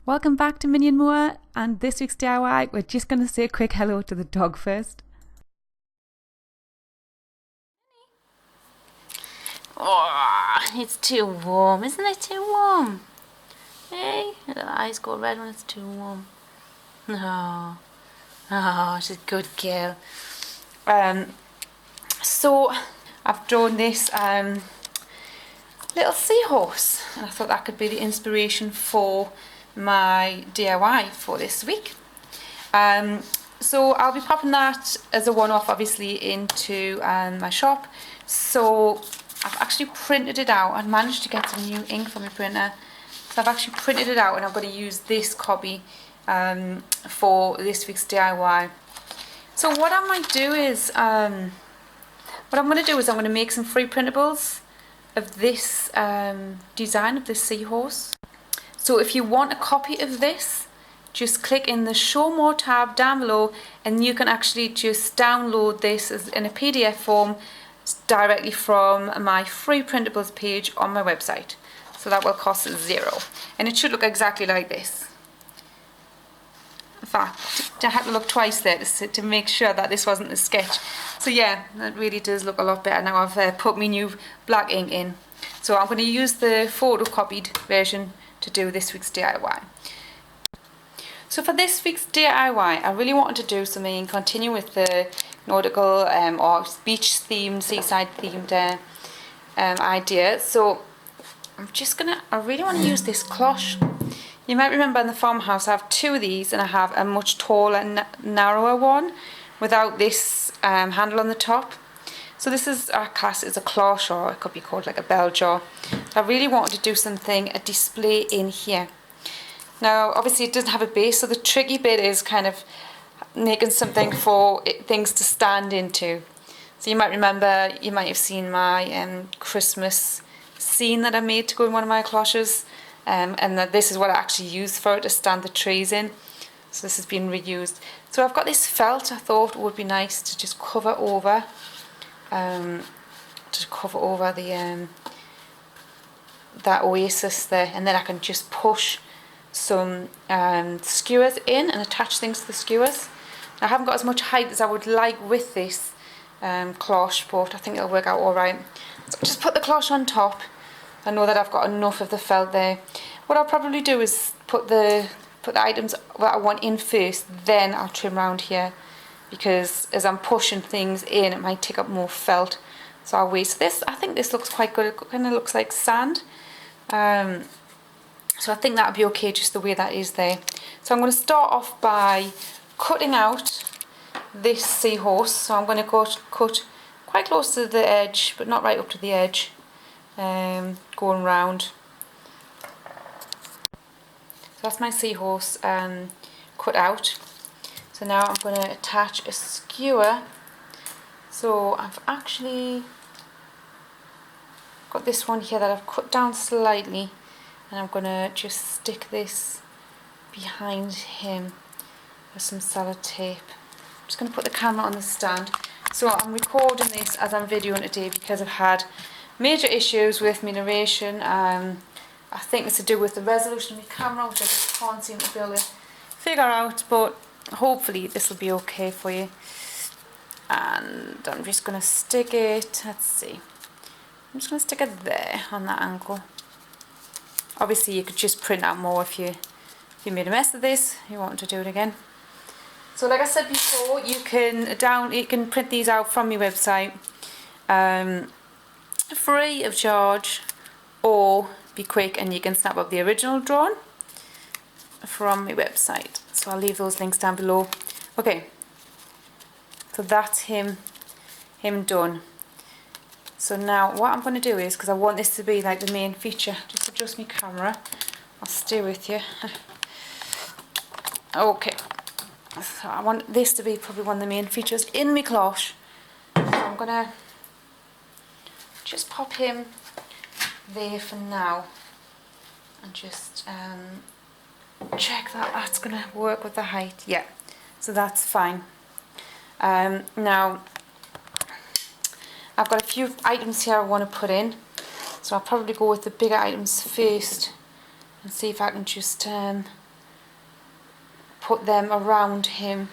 Welcome back to Minnie and Moa, and this week's DIY, we're just going to say a quick hello to the dog first. Oh, it's too warm, isn't it too warm? Hey, the eyes go red when it's too warm. No. Oh, she's a good girl. So I've drawn this little seahorse, and I thought that could be the inspiration for my DIY for this week. So I'll be popping that as a one-off obviously into my shop. So I've actually printed it out. I managed to get some new ink from my printer. So I've actually printed it out and I'm going to use this copy for this week's DIY. So what I might do is, I'm going to make some free printables of this design of this seahorse. So if you want a copy of this, just click in the Show More tab down below and you can actually just download this in a PDF form directly from my free printables page on my website. So that will cost $0 and it should look exactly like this. In fact, I had to look twice there to make sure that this wasn't a sketch. So yeah, that really does look a lot better now I've put my new black ink in. So I'm going to use the photocopied version to do this week's DIY. So for this week's DIY, I really wanted to do something, continue with the nautical or beach themed, seaside themed idea. So I really want to use this cloche. You might remember in the farmhouse I have two of these and I have a much taller, narrower one without this handle on the top. So this is our class is a cloche, or it could be called like a bell jar. I really wanted to do something, a display in here. Now obviously it doesn't have a base, so the tricky bit is kind of making something for things to stand into. So you might remember, you might have seen my Christmas scene that I made to go in one of my cloches, and that this is what I actually used for it to stand the trees in. So this has been reused. So I've got this felt I thought would be nice to just cover over. The that oasis there, and then I can just push some skewers in and attach things to the skewers. I haven't got as much height as I would like with this cloche, but I think it'll work out alright. So just put the cloche on top. I know that I've got enough of the felt there. What I'll probably do is put the items that I want in first, then I'll trim around here, because as I'm pushing things in it might take up more felt, so I'll wait. So this, I think this looks quite good. It kind of looks like sand, so I think that would be okay just the way that is there. So I'm going to start off by cutting out this seahorse. So I'm going to cut quite close to the edge, but not right up to the edge, going round. So that's my seahorse cut out. So now I'm going to attach a skewer. So I've actually got this one here that I've cut down slightly, and I'm going to just stick this behind him with some sellotape. I'm just going to put the camera on the stand. So I'm recording this as I'm videoing today because I've had major issues with my narration. I think it's to do with the resolution of my camera, which I just can't seem to be able to figure out, but hopefully this will be okay for you. And I'm just going to stick it, let's see, I'm just going to stick it there on that angle. Obviously you could just print out more if you made a mess of this, you want to do it again. So like I said before, you can print these out from your website free of charge, or be quick and you can snap up the original drawing from my website. So I'll leave those links down below. Okay, so that's him done. So now what I'm going to do is, because I want this to be like the main feature, just adjust my camera, I'll stay with you. Okay, so I want this to be probably one of the main features in my cloche. So I'm going to just pop him there for now and just check that that's going to work with the height. Yeah, so that's fine. Now I've got a few items here I want to put in, so I'll probably go with the bigger items first and see if I can just put them around him,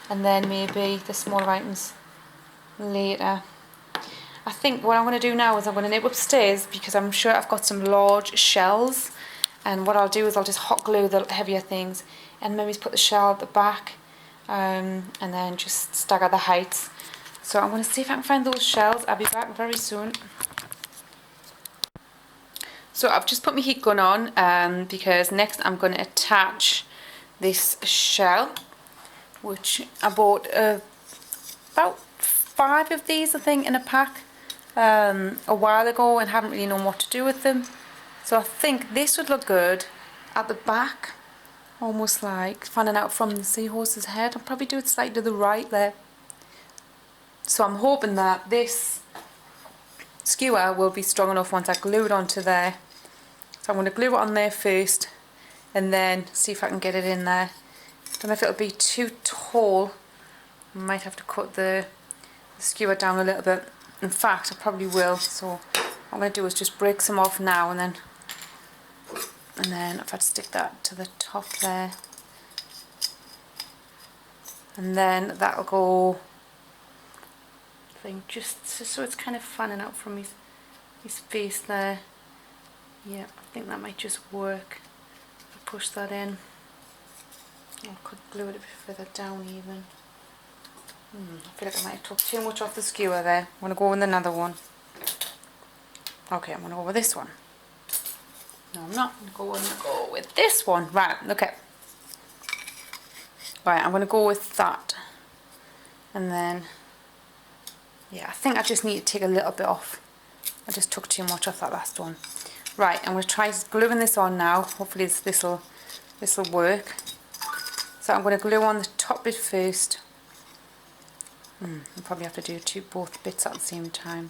and then maybe the smaller items later. I think what I'm going to do now is I'm going to nip upstairs because I'm sure I've got some large shells, and what I'll do is I'll just hot glue the heavier things and maybe put the shell at the back, and then just stagger the heights. So I'm going to see if I can find those shells. I'll be back very soon. So I've just put my heat gun on because next I'm going to attach this shell, which I bought about 5 of these I think in a pack a while ago, and haven't really known what to do with them. So I think this would look good at the back, almost like fanning out from the seahorse's head. I'll probably do it slightly to the right there. So I'm hoping that this skewer will be strong enough once I glue it onto there. So I'm going to glue it on there first and then see if I can get it in there. Don't know if it'll be too tall. I might have to cut the skewer down a little bit. In fact, I probably will. So what I'm going to do is just break some off now, and then if I stick that to the top there, and then that'll go, I think, just so it's kind of fanning out from his face there. Yeah, I think that might just work. I'll push that in. I could glue it a bit further down even. I feel like I might have took too much off the skewer there. I'm going to go with another one. Okay, I'm going to go with this one. No, I'm not. I'm going to go with this one. Right, okay. Right, I'm going to go with that. And then, yeah, I think I just need to take a little bit off. I just took too much off that last one. Right, I'm going to try gluing this on now. Hopefully this will work. So I'm going to glue on the top bit first. I'll probably have to do both bits at the same time.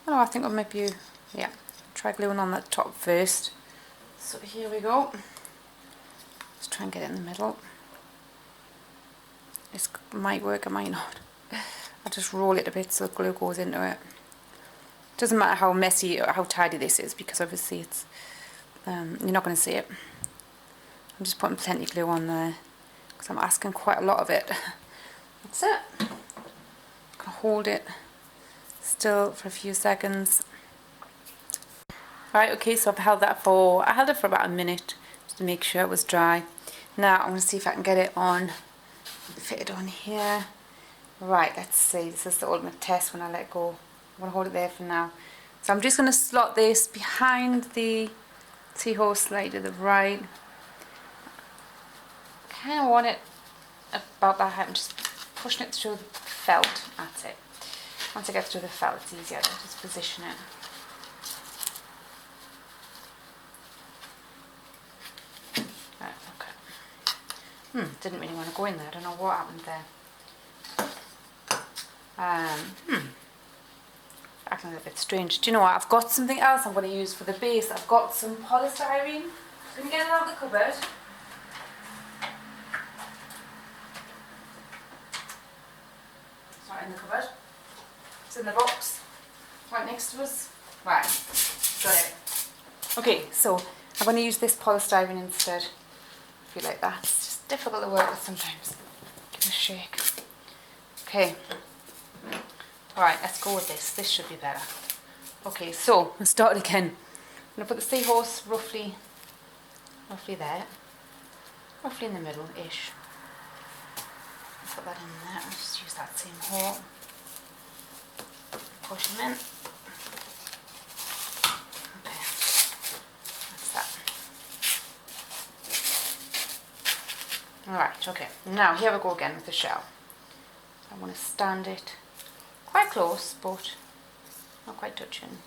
Oh, I think I'll maybe, yeah, try gluing on that top first. So here we go. Let's try and get it in the middle. This might work, it might not. I'll just roll it a bit so the glue goes into it. Doesn't matter how messy or how tidy this is, because obviously it's you're not going to see it. I'm just putting plenty of glue on there because I'm asking quite a lot of it. That's it. I'm going to hold it still for a few seconds. Right, okay, so I held it for about a minute just to make sure it was dry. Now I'm going to see if I can get it on, fit it on here. Right, let's see, this is the ultimate test when I let go. I'm going to hold it there for now. So I'm just going to slot this behind the seahorse slightly to the right. Kind of want it about that height. I'm just pushing it through the felt. That's it. Once I get through the felt, it's easier to just position it. Right, okay. Didn't really want to go in there. I don't know what happened there. Acting a little bit strange. Do you know what? I've got something else I'm going to use for the base. I've got some polystyrene. Let me get it out of the cupboard. It's not in the cupboard. It's in the box. Right next to us. Right. Got it. Okay, so I'm going to use this polystyrene instead. I feel like that's just difficult to work with sometimes. Give it a shake. Okay. Alright, let's go with this. This should be better. Okay, so let's start again. I'm going to put the seahorse roughly there. Roughly in the middle-ish. Put that in there. I'll just use that same hole. Push them in. Okay. That's that. Alright, okay. Now here we go again with the shell. I want to stand it quite close, but not quite touching.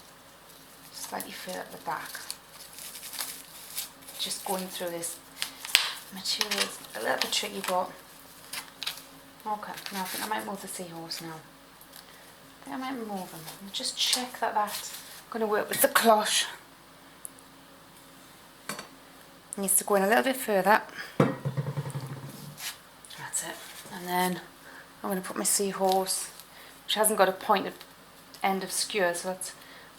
Slightly further at the back. Just going through this material is a little bit tricky, but okay. Now I think I might move the seahorse now. I think I might move him. I'll just check that that's going to work with the cloche. Needs to go in a little bit further. That's it. And then I'm going to put my seahorse, which hasn't got a pointed end of skewer, so that's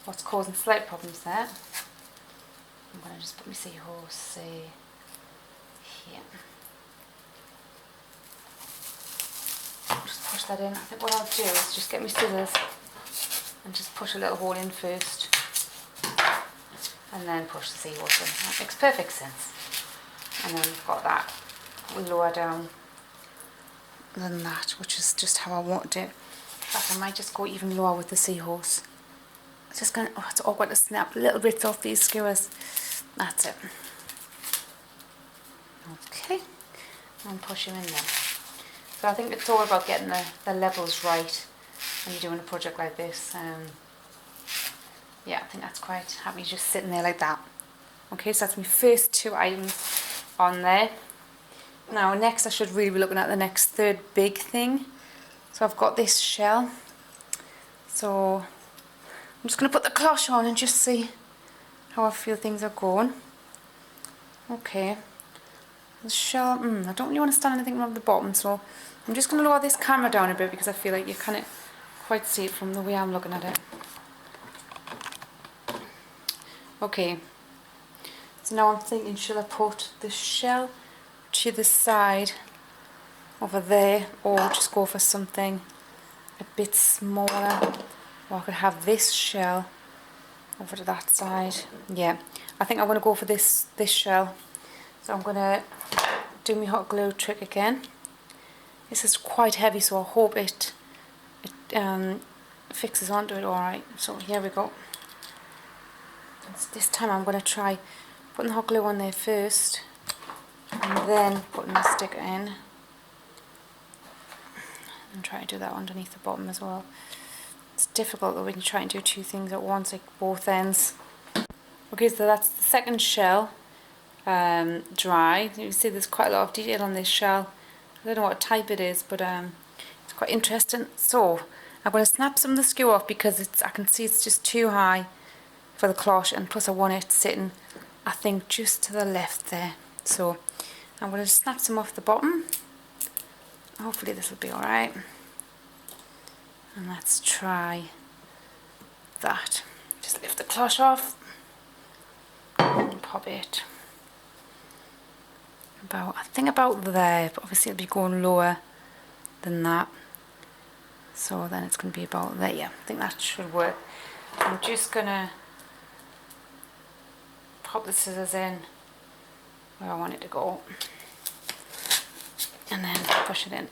what's causing slight problems there. I'm going to just put my seahorse, say, here. push that in. I think what I'll do is just get my scissors and just push a little hole in first and then push the seahorse in. That makes perfect sense. And then we've got that lower down than that, which is just how I wanted it. In fact, I might just go even lower with the seahorse. It's just going to, oh, it's awkward to snap little bits off these skewers. That's it. Okay, and push him in there. So I think it's all about getting the levels right when you're doing a project like this. Yeah, I think that's quite happy just sitting there like that. Okay, so that's my first 2 items on there. Now next I should really be looking at the next third big thing. So I've got this shell. So I'm just going to put the cloche on and just see how I feel things are going. Okay. The shell, I don't really want to stand anything on the bottom, so I'm just going to lower this camera down a bit because I feel like you can't quite see it from the way I'm looking at it. Okay, so now I'm thinking, should I put the shell to the side over there, or just go for something a bit smaller, or I could have this shell over to that side. Yeah, I think I'm going to go for this shell. So I'm going to do my hot glue trick again. This is quite heavy, so I hope it fixes onto it alright. So here we go. This time I'm going to try putting the hot glue on there first and then putting the sticker in, and try to do that underneath the bottom as well. It's difficult though when you try and do 2 things at once, like both ends. Okay, so that's the second shell dry. You see there's quite a lot of detail on this shell. I don't know what type it is, but it's quite interesting. So I'm going to snap some of the skew off because I can see it's just too high for the cloche, and plus I want it sitting, I think, just to the left there. So I'm going to snap some off the bottom. Hopefully this will be alright. And let's try that. Just lift the cloche off and pop it about, I think about there, but obviously it'll be going lower than that. So then it's going to be about there. Yeah, I think that should work. I'm just going to pop the scissors in where I want it to go and then push it in.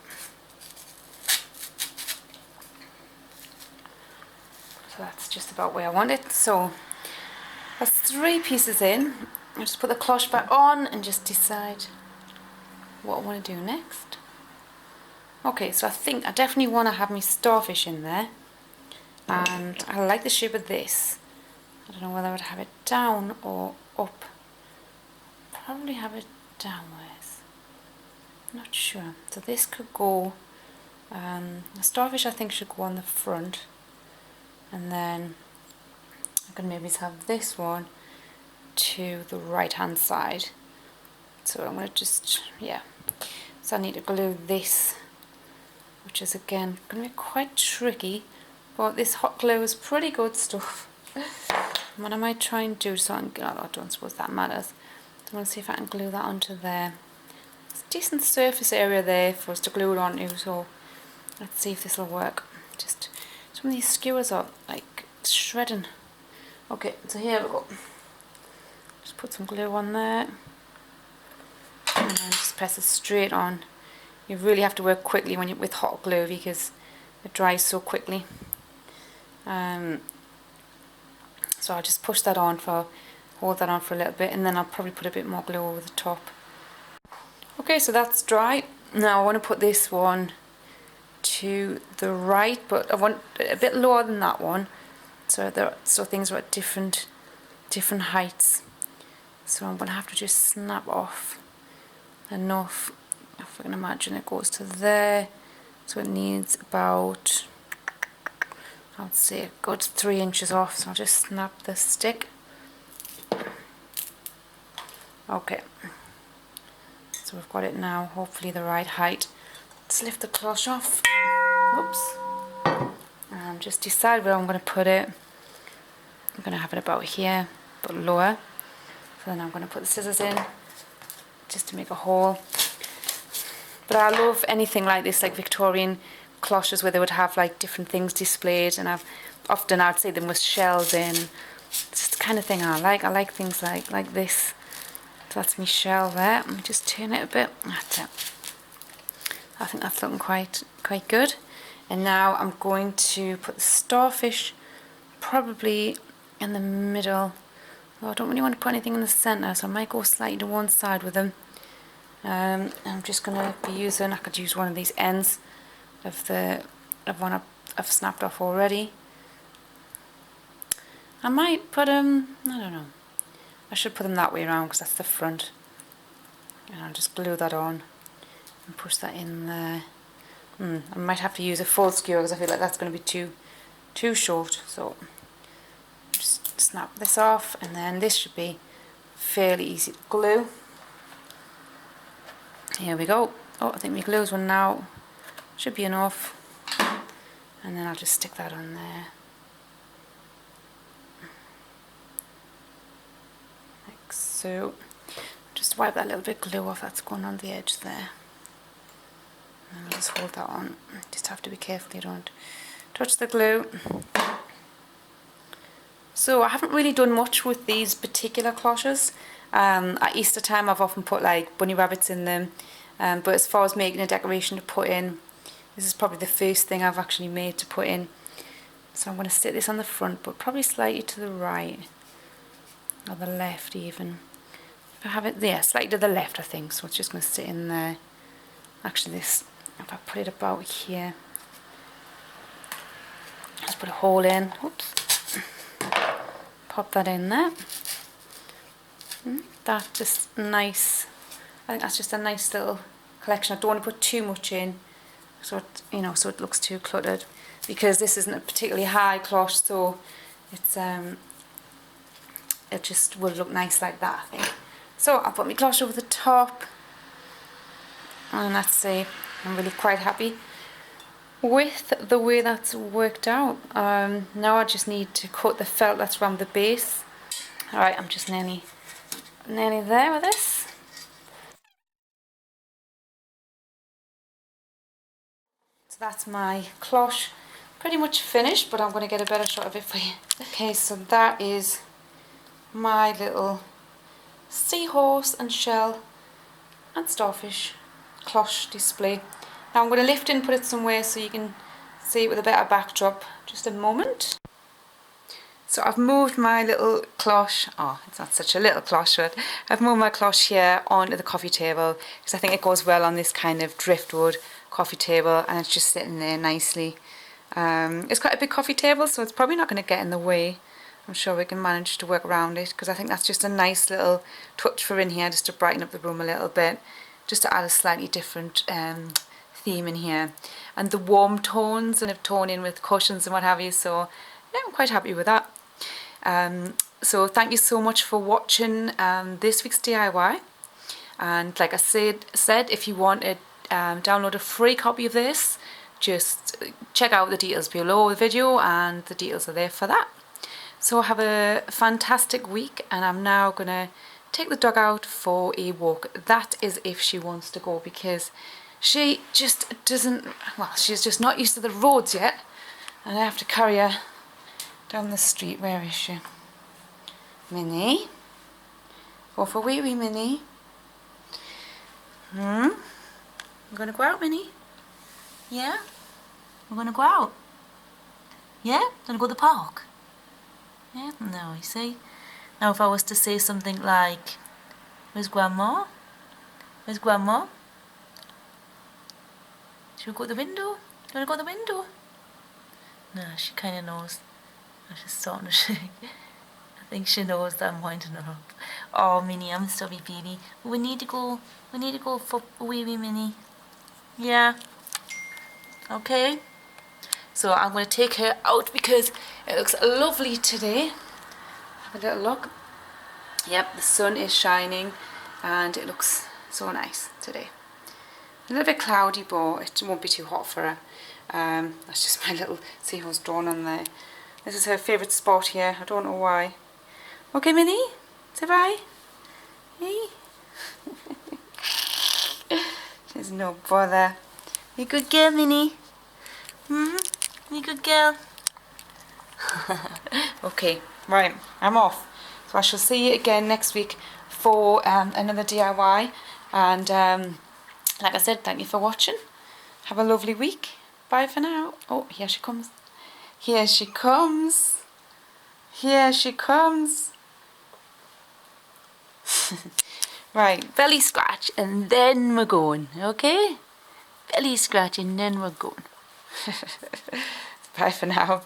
So that's just about where I want it. So that's 3 pieces in. I'll just put the cloche back on and just decide what I want to do next. Okay, so I think I definitely want to have my starfish in there, and I like the shape of this. I don't know whether I would have it down or up. Probably have it downwards. Not sure. So this could go, the starfish I think should go on the front, and then I can maybe have this one to the right hand side. So I'm going to just, yeah. So I need to glue this, which is again going to be quite tricky, but this hot glue is pretty good stuff. What I might try and do, so I don't suppose that matters. So I'm going to see if I can glue that onto there. There's a decent surface area there for us to glue it onto, so let's see if this will work. Just some of these skewers are like shredding. Okay, so here we go. Just put some glue on there and then just press it straight on. You really have to work quickly when with hot glue because it dries so quickly. So I'll just push that on hold that on for a little bit, and then I'll probably put a bit more glue over the top. Okay, so that's dry. Now I want to put this one to the right, but I want a bit lower than that one, so things are at different heights. So I'm going to have to just snap off enough. If I can imagine, it goes to there, so it needs about, I would say, a good 3 inches off. So I'll just snap the stick. Okay, so we've got it now, hopefully the right height. Let's lift the cloche off. Whoops. And just decide where I'm going to put it. I'm going to have it about here, but lower. So then I'm going to put the scissors in just to make a hole. But I love anything like this, like Victorian cloches where they would have like different things displayed, and I'd see them with shells in. It's the kind of thing I like. I like things like this. So that's my shell there. Let me just turn it a bit. That's it. I think that's looking quite good. And now I'm going to put the starfish probably in the middle. Well, I don't really want to put anything in the centre, so I might go slightly to one side with them. I'm just going to be using, I could use one of these ends of one I've snapped off already. I might put them, I don't know, I should put them that way around because that's the front. And I'll just glue that on and push that in there. I might have to use a full skewer because I feel like that's going to be too short. So just snap this off, and then this should be fairly easy to glue. Here we go. Oh, I think my glue's run out. Should be enough. And then I'll just stick that on there. Like so. Just wipe that little bit of glue off that's going on the edge there. And I'll just hold that on. Just have to be careful you don't touch the glue. So I haven't really done much with these particular cloches. At Easter time I've often put like bunny rabbits in them. But as far as making a decoration to put in, this is probably the first thing I've actually made to put in. So I'm going to stick this on the front, but probably slightly to the right. Or the left even. If I have it there, slightly to the left I think. So it's just going to sit in there. Actually this, if I put it about here, just put a hole in, oops, pop that in there. That's just nice. I think that's just a nice little collection. I don't want to put too much in, so it, so it looks too cluttered, because this isn't a particularly high cloche, so it's it just will look nice like that, I think. So I'll put my cloche over the top, and that's it. I'm really quite happy with the way that's worked out. Now I just need to cut the felt that's around the base. Alright, I'm just nearly there with this. So that's my cloche pretty much finished, but I'm going to get a better shot of it for you. Okay, so that is my little seahorse and shell and starfish cloche display. Now I'm going to lift it and put it somewhere so you can see it with a better backdrop. Just a moment. So I've moved my little cloche, oh it's not such a little cloche, but I've moved my cloche here onto the coffee table because I think it goes well on this kind of driftwood coffee table, and it's just sitting there nicely. It's quite a big coffee table, so it's probably not going to get in the way. I'm sure we can manage to work around it, because I think that's just a nice little touch for in here, just to brighten up the room a little bit, just to add a slightly different theme in here. And the warm tones and have toned in with cushions and what have you, so yeah, I'm quite happy with that. So thank you so much for watching this week's DIY, and like I said, if you want to download a free copy of this, just check out the details below the video, and the details are there for that. So have a fantastic week, and I'm now gonna take the dog out for a walk. That is if she wants to go, because she just doesn't, well, she's just not used to the roads yet, and I have to carry her down the street. Where is she? Minnie? Go for a wee wee, Minnie. We're gonna go out, Minnie? Yeah? We're gonna go out? Yeah? Gonna go to the park? Yeah? No, you see? Now if I was to say something like, where's Grandma? Where's Grandma? Should we go to the window? You wanna go to the window? No, she kinda knows. She's starting to shake. I think she knows that I'm winding her up. Oh, Minnie, I'm a stubby baby. We need to go for a wee wee, Minnie. Yeah. Okay. So I'm going to take her out because it looks lovely today. Have a little look. Yep, the sun is shining and it looks so nice today. A little bit cloudy, but it won't be too hot for her. That's just my little seahorse drawn on there. This is her favourite spot here. I don't know why. Okay, Minnie? Say bye. Hey. She's no bother. You good girl, Minnie? You good girl? Okay, right, I'm off. So I shall see you again next week for another DIY. And like I said, thank you for watching. Have a lovely week. Bye for now. Oh, here she comes. Here she comes. Here she comes. Right, belly scratch and then we're going, okay? Belly scratch and then we're going. Bye for now.